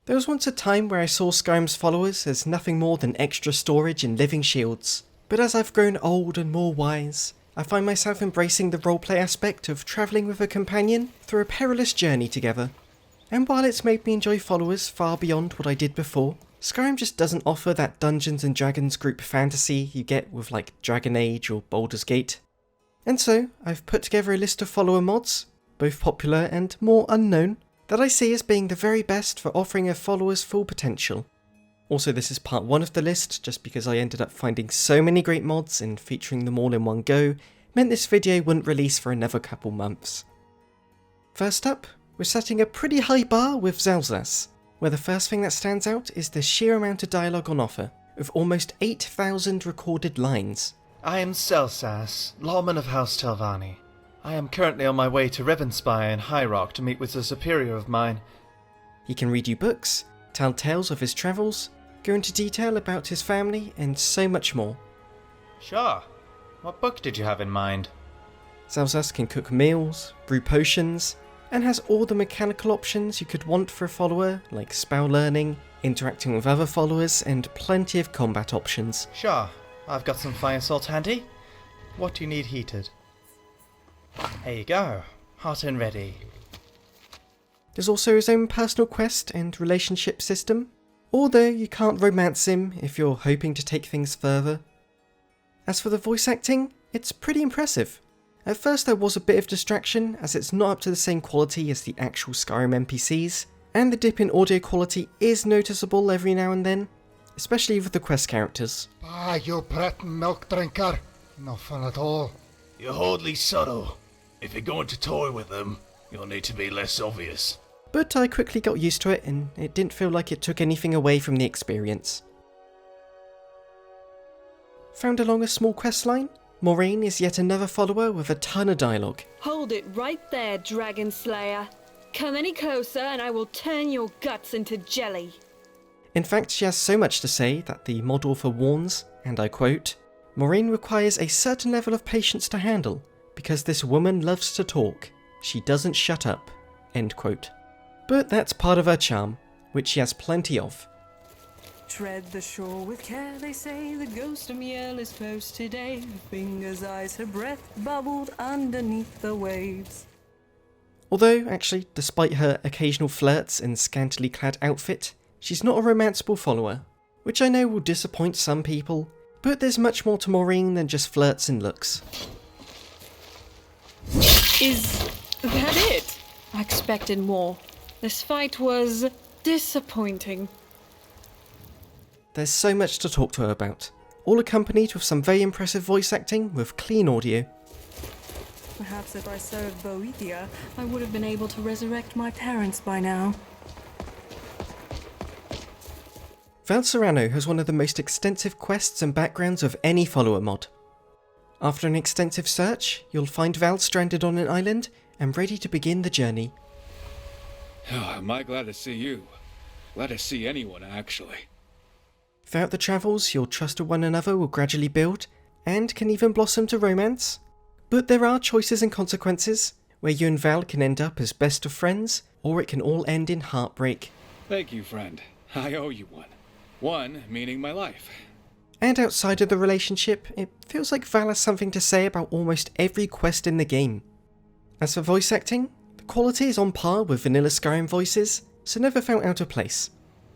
There was once a time where I saw Skyrim's followers as nothing more than extra storage and living shields, but as I've grown old and more wise, I find myself embracing the roleplay aspect of travelling with a companion through a perilous journey together. And while it's made me enjoy followers far beyond what I did before, Skyrim just doesn't offer that Dungeons and Dragons group fantasy you get with like Dragon Age or Baldur's Gate. And so, I've put together a list of follower mods, both popular and more unknown, that I see as being the very best for offering a follower's full potential. Also, this is part 1 of the list, just because I ended up finding so many great mods and featuring them all in one go, meant this video wouldn't release for another couple months. First up, we're setting a pretty high bar with Xelzaz, where the first thing that stands out is the sheer amount of dialogue on offer, with almost 8,000 recorded lines. I am Xelzaz, lawman of House Telvanni. I am currently on my way to Revenspire in High Rock to meet with a superior of mine. He can read you books, tell tales of his travels, go into detail about his family, and so much more. Sure. What book did you have in mind? Xelzaz can cook meals, brew potions, and has all the mechanical options you could want for a follower, like spell learning, interacting with other followers, and plenty of combat options. Sure. I've got some fire salt handy. What do you need heated? Here you go. Hot and ready. There's also his own personal quest and relationship system, although you can't romance him if you're hoping to take things further. As for the voice acting, it's pretty impressive. At first there was a bit of distraction, as it's not up to the same quality as the actual Skyrim NPCs, and the dip in audio quality is noticeable every now and then, especially with the quest characters. Ah, you brat milk drinker. No fun at all. You're hardly subtle. If you're going to toy with them, you'll need to be less obvious. But I quickly got used to it, and it didn't feel like it took anything away from the experience. Found along a small quest line, Morgaine is yet another follower with a ton of dialogue. Hold it right there, Dragon Slayer. Come any closer and I will turn your guts into jelly. In fact, she has so much to say that the mod author warns, and I quote, "Morgaine requires a certain level of patience to handle, because this woman loves to talk. She doesn't shut up." End quote. But that's part of her charm, which she has plenty of. Tread the shore with care, they say. The ghost of Miel is close today. Her fingers, eyes, her breath bubbled underneath the waves. Although, actually, despite her occasional flirts and scantily clad outfit, she's not a romanceable follower, which I know will disappoint some people, but there's much more to Morgaine than just flirts and looks. Is that it? I expected more. This fight was disappointing. There's so much to talk to her about, all accompanied with some very impressive voice acting with clean audio. Perhaps if I served Boethia, I would have been able to resurrect my parents by now. Val Serano has one of the most extensive quests and backgrounds of any follower mod. After an extensive search, you'll find Val stranded on an island and ready to begin the journey. Am I glad to see you? Glad to see anyone, actually. Throughout the travels, your trust of one another will gradually build, and can even blossom to romance. But there are choices and consequences, where you and Val can end up as best of friends, or it can all end in heartbreak. Thank you, friend. I owe you one. One meaning my life. And outside of the relationship, it feels like Val has something to say about almost every quest in the game. As for voice acting, the quality is on par with vanilla Skyrim voices, so never felt out of place.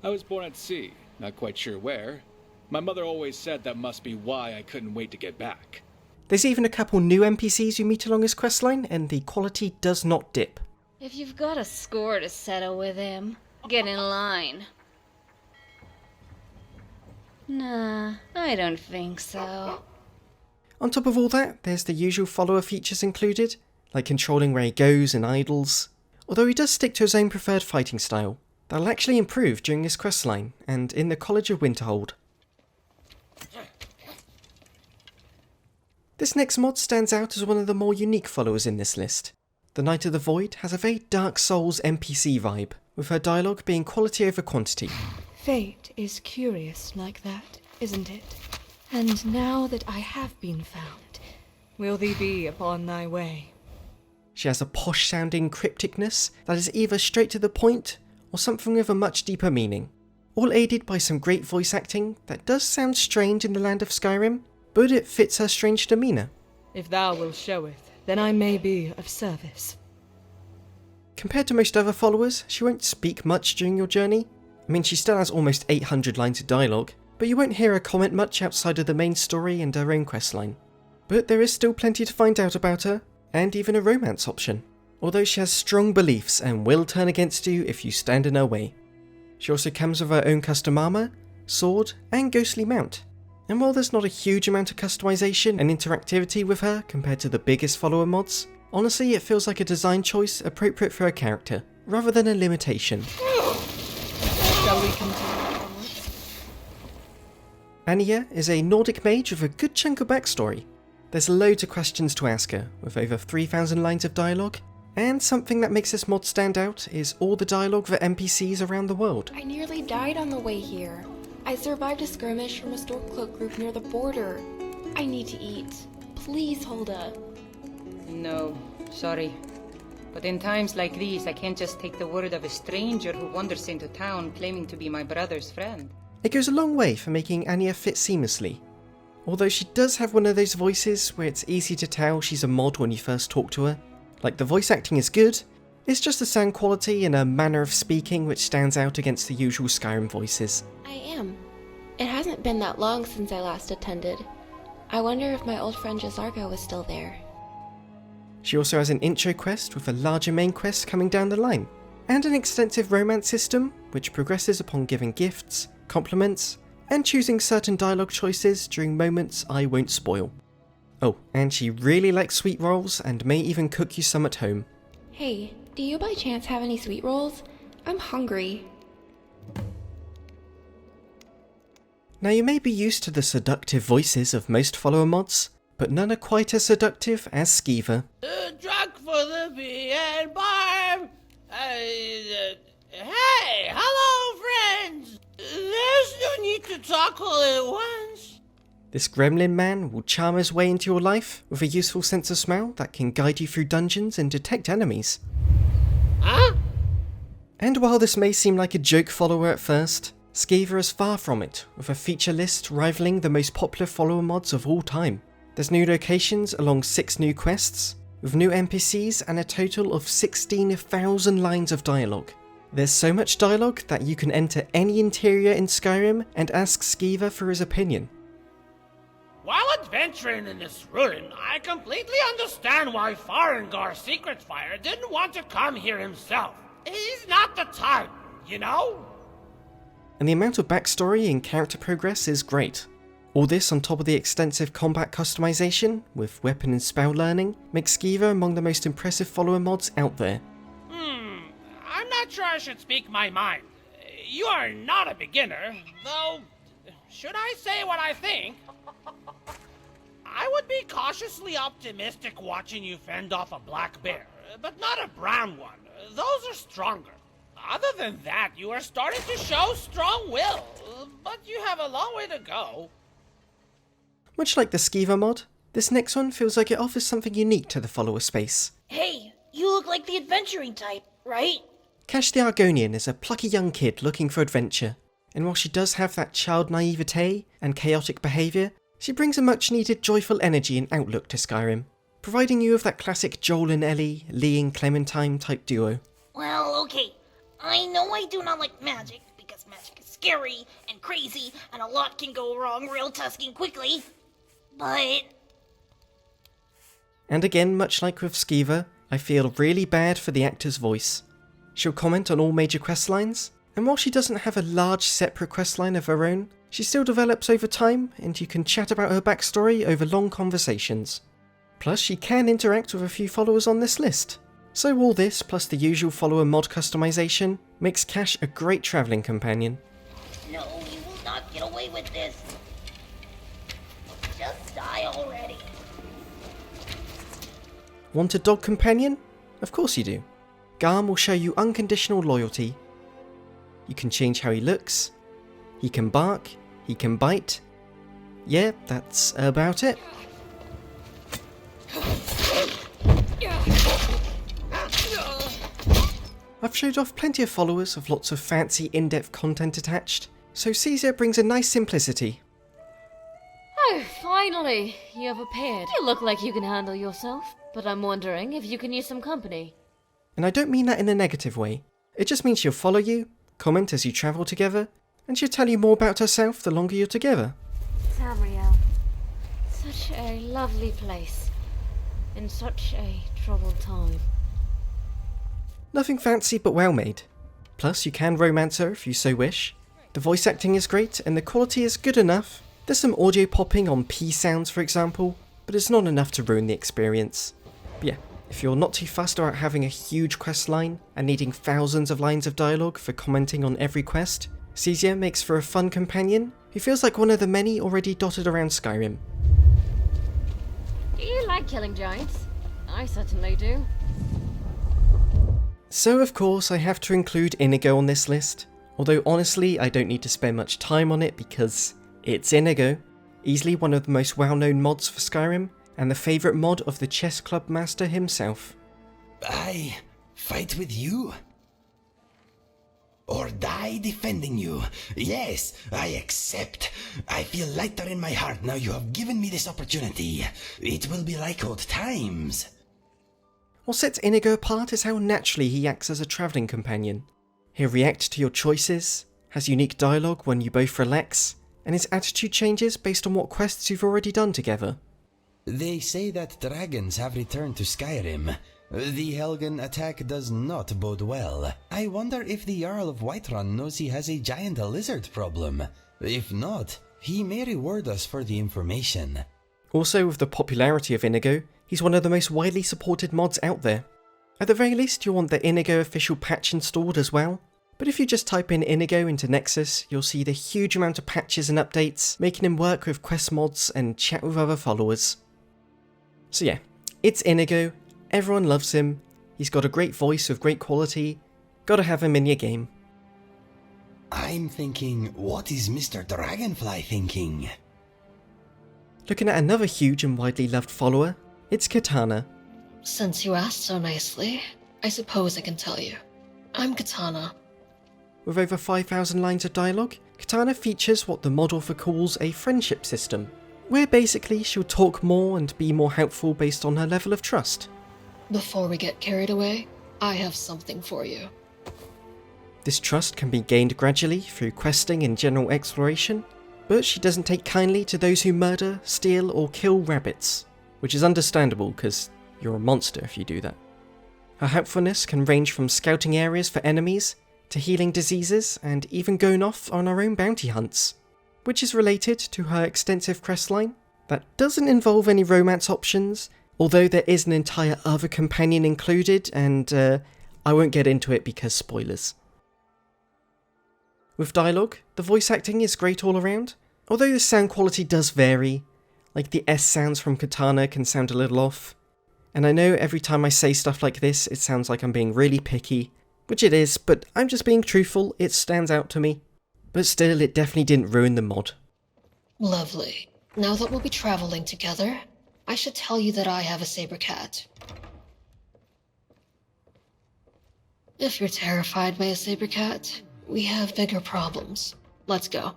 I was born at sea, not quite sure where. My mother always said that must be why I couldn't wait to get back. There's even a couple new NPCs you meet along his questline, and the quality does not dip. If you've got a score to settle with him, get in line. Nah, I don't think so. On top of all that, there's the usual follower features included, like controlling where he goes and idles, although he does stick to his own preferred fighting style. That'll actually improve during his questline, and in the College of Winterhold. This next mod stands out as one of the more unique followers in this list. The Knight of the Void has a very Dark Souls NPC vibe, with her dialogue being quality over quantity. Fate is curious like that, isn't it? And now that I have been found, will thee be upon thy way? She has a posh-sounding crypticness that is either straight to the point, or something with a much deeper meaning. All aided by some great voice acting that does sound strange in the land of Skyrim, but it fits her strange demeanour. If thou wilt show it, then I may be of service. Compared to most other followers, she won't speak much during your journey. I mean, she still has almost 800 lines of dialogue, but you won't hear her comment much outside of the main story and her own questline. But there is still plenty to find out about her, and even a romance option, although she has strong beliefs and will turn against you if you stand in her way. She also comes with her own custom armour, sword, and ghostly mount. And while there's not a huge amount of customization and interactivity with her compared to the biggest follower mods, honestly it feels like a design choice appropriate for her character, rather than a limitation. Shall we continue onwards? Aniya is a Nordic mage with a good chunk of backstory. There's loads of questions to ask her, with over 3,000 lines of dialogue, and something that makes this mod stand out is all the dialogue for NPCs around the world. I nearly died on the way here. I survived a skirmish from a Stormcloak group near the border. I need to eat. Please, Hulda. No, sorry. But in times like these, I can't just take the word of a stranger who wanders into town claiming to be my brother's friend. It goes a long way for making Aniya fit seamlessly. Although she does have one of those voices where it's easy to tell she's a mod when you first talk to her. Like, the voice acting is good, it's just the sound quality and her manner of speaking which stands out against the usual Skyrim voices. I am. It hasn't been that long since I last attended. I wonder if my old friend Jazargo is still there. She also has an intro quest with a larger main quest coming down the line, and an extensive romance system which progresses upon giving gifts, compliments, and choosing certain dialogue choices during moments I won't spoil. Oh, and she really likes sweet rolls and may even cook you some at home. Hey, do you by chance have any sweet rolls? I'm hungry. Now, you may be used to the seductive voices of most follower mods, but none are quite as seductive as Skeever. Drunk for the bee and barb! Hey, hello friends! There's no need to talk all at once. This gremlin man will charm his way into your life with a useful sense of smell that can guide you through dungeons and detect enemies. Huh? And while this may seem like a joke follower at first, Skeever is far from it, with a feature list rivaling the most popular follower mods of all time. There's new locations along 6 new quests, with new NPCs and a total of 16,000 lines of dialogue. There's so much dialogue that you can enter any interior in Skyrim and ask Skeever for his opinion. While adventuring in this ruin, I completely understand why Farengar Secretfire didn't want to come here himself. He's not the type, you know? And the amount of backstory and character progress is great. All this on top of the extensive combat customization, with weapon and spell learning, makes Skeever among the most impressive follower mods out there. I'm not sure I should speak my mind. You are not a beginner, though, should I say what I think? I would be cautiously optimistic watching you fend off a black bear, but not a brown one. Those are stronger. Other than that, you are starting to show strong will, but you have a long way to go. Much like the Skeever mod, this next one feels like it offers something unique to the follower space. Hey, you look like the adventuring type, right? Khash the Argonian is a plucky young kid looking for adventure, and while she does have that child naivete and chaotic behaviour, she brings a much needed joyful energy and outlook to Skyrim, providing you with that classic Joel and Ellie, Lee and Clementine type duo. Well, okay. I know I do not like magic, because magic is scary and crazy, and a lot can go wrong real tusking quickly. But... And again, much like with Skeever, I feel really bad for the actor's voice. She'll comment on all major questlines, and while she doesn't have a large separate questline of her own, she still develops over time, and you can chat about her backstory over long conversations. Plus, she can interact with a few followers on this list. So all this, plus the usual follower mod customization, makes Khash a great travelling companion. No, you will not get away with this. Just die already. Want a dog companion? Of course you do. Garm will show you unconditional loyalty. You can change how he looks. He can bark. He can bite. Yeah, that's about it. I've showed off plenty of followers of lots of fancy in-depth content attached, so Caesia brings a nice simplicity. Oh, finally! You have appeared. You look like you can handle yourself, but I'm wondering if you can use some company. And I don't mean that in a negative way. It just means she'll follow you, comment as you travel together, and she'll tell you more about herself the longer you're together. Tamriel. Such a lovely place. In such a troubled time. Nothing fancy but well made. Plus you can romance her if you so wish. The voice acting is great and the quality is good enough. There's some audio popping on P sounds for example, but it's not enough to ruin the experience. But yeah, if you're not too fussed about having a huge quest line and needing thousands of lines of dialogue for commenting on every quest, Caesia makes for a fun companion who feels like one of the many already dotted around Skyrim. Do you like killing giants? I certainly do. So of course I have to include Inigo on this list, although honestly I don't need to spend much time on it because it's Inigo, easily one of the most well-known mods for Skyrim, and the favourite mod of the chess club master himself. I fight with you? Or die defending you? Yes, I accept. I feel lighter in my heart now you have given me this opportunity. It will be like old times. What sets Inigo apart is how naturally he acts as a travelling companion. He'll react to your choices, has unique dialogue when you both relax, and his attitude changes based on what quests you've already done together. They say that dragons have returned to Skyrim. The Helgen attack does not bode well. I wonder if the Jarl of Whiterun knows he has a giant lizard problem. If not, he may reward us for the information. Also, with the popularity of Inigo, he's one of the most widely supported mods out there. At the very least, you'll want the Inigo official patch installed as well. But if you just type in Inigo into Nexus, you'll see the huge amount of patches and updates, making him work with quest mods and chat with other followers. So yeah, it's Inigo. Everyone loves him, he's got a great voice with great quality, gotta have him in your game. I'm thinking, what is Mr. Dragonfly thinking? Looking at another huge and widely loved follower, it's Katana. Since you asked so nicely, I suppose I can tell you. I'm Katana. With over 5,000 lines of dialogue, Katana features what the mod author calls a friendship system, where basically she'll talk more and be more helpful based on her level of trust. Before we get carried away, I have something for you. This trust can be gained gradually through questing and general exploration, but she doesn't take kindly to those who murder, steal or kill rabbits, which is understandable because you're a monster if you do that. Her helpfulness can range from scouting areas for enemies, to healing diseases and even going off on her own bounty hunts, which is related to her extensive questline that doesn't involve any romance options, although there is an entire other companion included, and I won't get into it because spoilers. With dialogue, the voice acting is great all around, although the sound quality does vary, like the S sounds from Katana can sound a little off, and I know every time I say stuff like this it sounds like I'm being really picky, which it is, but I'm just being truthful, it stands out to me. But still, it definitely didn't ruin the mod. Lovely. Now that we'll be traveling together, I should tell you that I have a saber cat. If you're terrified by a saber cat, we have bigger problems. Let's go.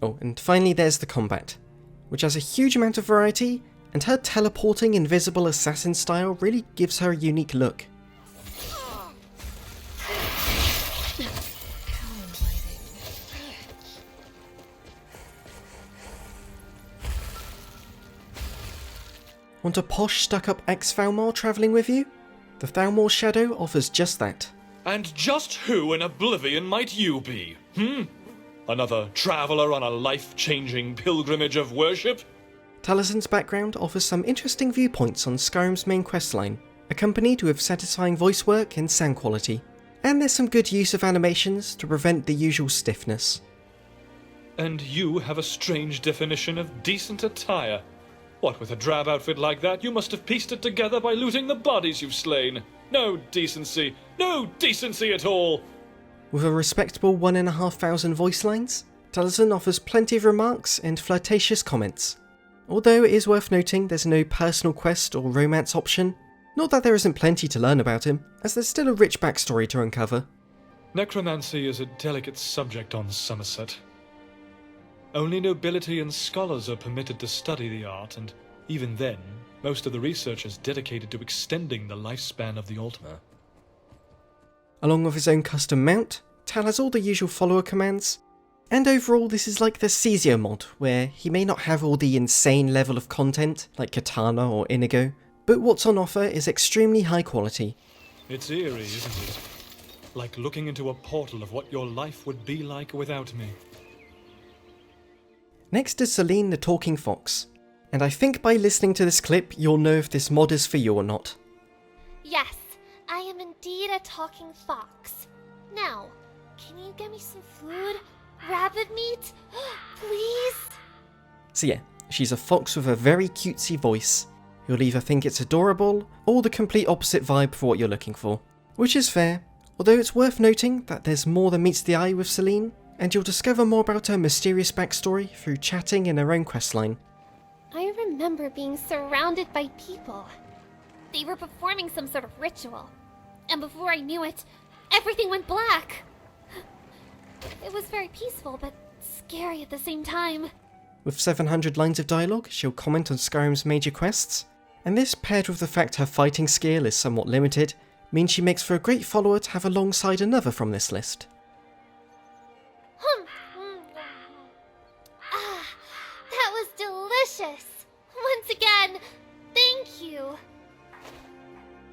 Oh, and finally there's the combat, which has a huge amount of variety, and her teleporting invisible assassin style really gives her a unique look. Want a posh stuck-up ex-Thalmor travelling with you? The Thalmor Shadow offers just that. And just who in Oblivion might you be? Another traveller on a life-changing pilgrimage of worship? Taliesin's background offers some interesting viewpoints on Skyrim's main questline, accompanied with satisfying voice work and sound quality. And there's some good use of animations to prevent the usual stiffness. And you have a strange definition of decent attire. What, with a drab outfit like that, you must have pieced it together by looting the bodies you've slain. No decency at all! With a respectable 1,500 voice lines, Taliesin offers plenty of remarks and flirtatious comments. Although it is worth noting there's no personal quest or romance option, Not that there isn't plenty to learn about him, as there's still a rich backstory to uncover. Necromancy is a delicate subject on Somerset. Only nobility and scholars are permitted to study the art, and even then, most of the research is dedicated to extending the lifespan of the altar. Along with his own custom mount, Tal has all the usual follower commands, and overall this is like the Caesia mod, where he may not have all the insane level of content like Katana or Inigo, but what's on offer is extremely high quality. It's eerie, isn't it? Like looking into a portal of what your life would be like without me. Next is Celine the Talking Fox, and I think by listening to this clip you'll know if this mod is for you or not. Yes, I am indeed a talking fox. Now, can you get me some food? Rabbit meat? Please? So yeah, she's a fox with a very cutesy voice. You'll either think it's adorable, or the complete opposite vibe for what you're looking for. Which is fair, although it's worth noting that there's more than meets the eye with Celine, and you'll discover more about her mysterious backstory through chatting in her own questline. I remember being surrounded by people. They were performing some sort of ritual. And before I knew it, everything went black. It was very peaceful, but scary at the same time. With 700 lines of dialogue, she'll comment on Skyrim's major quests, and this, paired with the fact her fighting skill is somewhat limited, means she makes for a great follower to have alongside another from this list. That was delicious! Once again, thank you!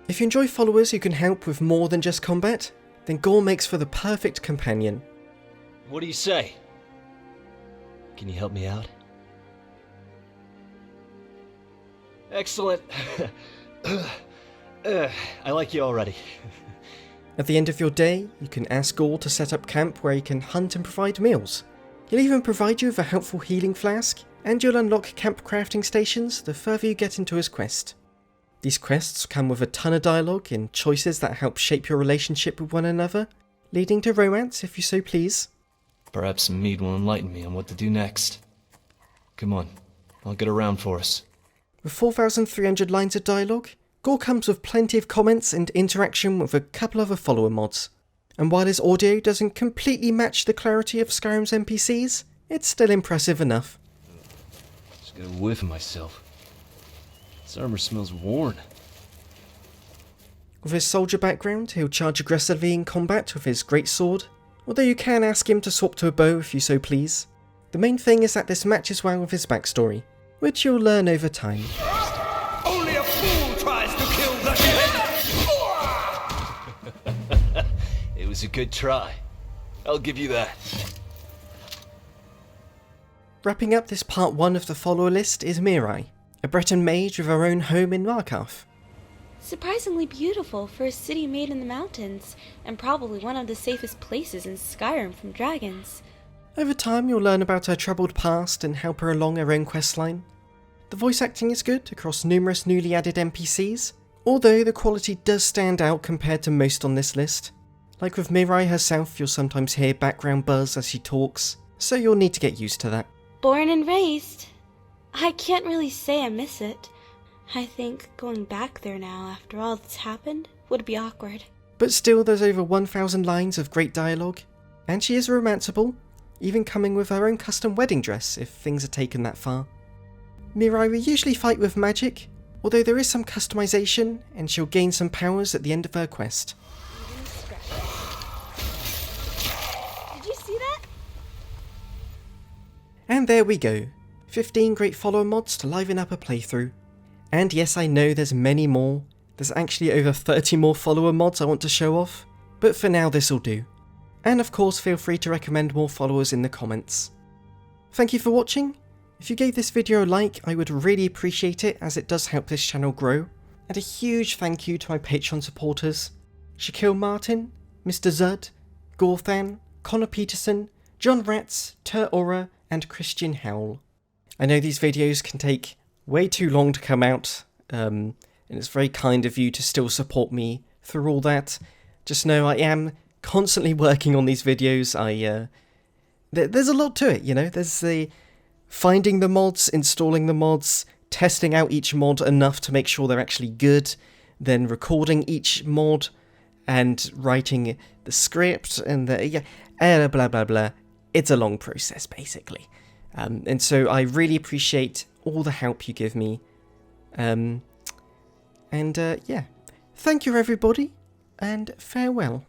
If you enjoy followers who can help with more than just combat, then Gore makes for the perfect companion. What do you say? Can you help me out? Excellent. I like you already. At the end of your day, you can ask Gore to set up camp where he can hunt and provide meals. He'll even provide you with a helpful healing flask, and you'll unlock camp crafting stations the further you get into his quest. These quests come with a ton of dialogue and choices that help shape your relationship with one another, leading to romance if you so please. Perhaps some mead will enlighten me on what to do next. Come on, I'll get around for us. With 4,300 lines of dialogue, Gore comes with plenty of comments and interaction with a couple other follower mods. And while his audio doesn't completely match the clarity of Skyrim's NPCs, it's still impressive enough. Just get a whiff of myself. This armor smells worn. With his soldier background, he'll charge aggressively in combat with his greatsword, although you can ask him to swap to a bow if you so please. The main thing is that this matches well with his backstory, which you'll learn over time. Only a fool tries to kill the king! It was a good try. I'll give you that. Wrapping up this part 1 of the follower list is Mirai, a Breton mage with her own home in Markarth. Surprisingly beautiful for a city made in the mountains, and probably one of the safest places in Skyrim from dragons. Over time you'll learn about her troubled past and help her along her own questline. The voice acting is good across numerous newly added NPCs, although the quality does stand out compared to most on this list. Like with Mirai herself, you'll sometimes hear background buzz as she talks, so you'll need to get used to that. Born and raised. I can't really say I miss it. I think going back there now after all that's happened would be awkward. But still, there's over 1,000 lines of great dialogue, and she is romanceable, even coming with her own custom wedding dress if things are taken that far. Mirai will usually fight with magic, although there is some customization and she'll gain some powers at the end of her quest. Did you see that? And there we go, 15 great follower mods to liven up a playthrough. And yes, I know there's many more, there's actually over 30 more follower mods I want to show off, but for now this'll do. And of course feel free to recommend more followers in the comments. Thank you for watching. If you gave this video a like, I would really appreciate it as it does help this channel grow. And a huge thank you to my Patreon supporters, Shaquille Martin, Mr. Zud, Gorthan, Connor Peterson, John Ratz, Ter Aura, and Christian Howell. I know these videos can take way too long to come out, and it's very kind of you to still support me through all that. Just know I am constantly working on these videos. There's a lot to it, you know. There's the finding the mods, installing the mods, testing out each mod enough to make sure they're actually good, then recording each mod and writing the script and blah blah blah. It's a long process, basically. And so I really appreciate all the help you give me. Thank you everybody, and farewell.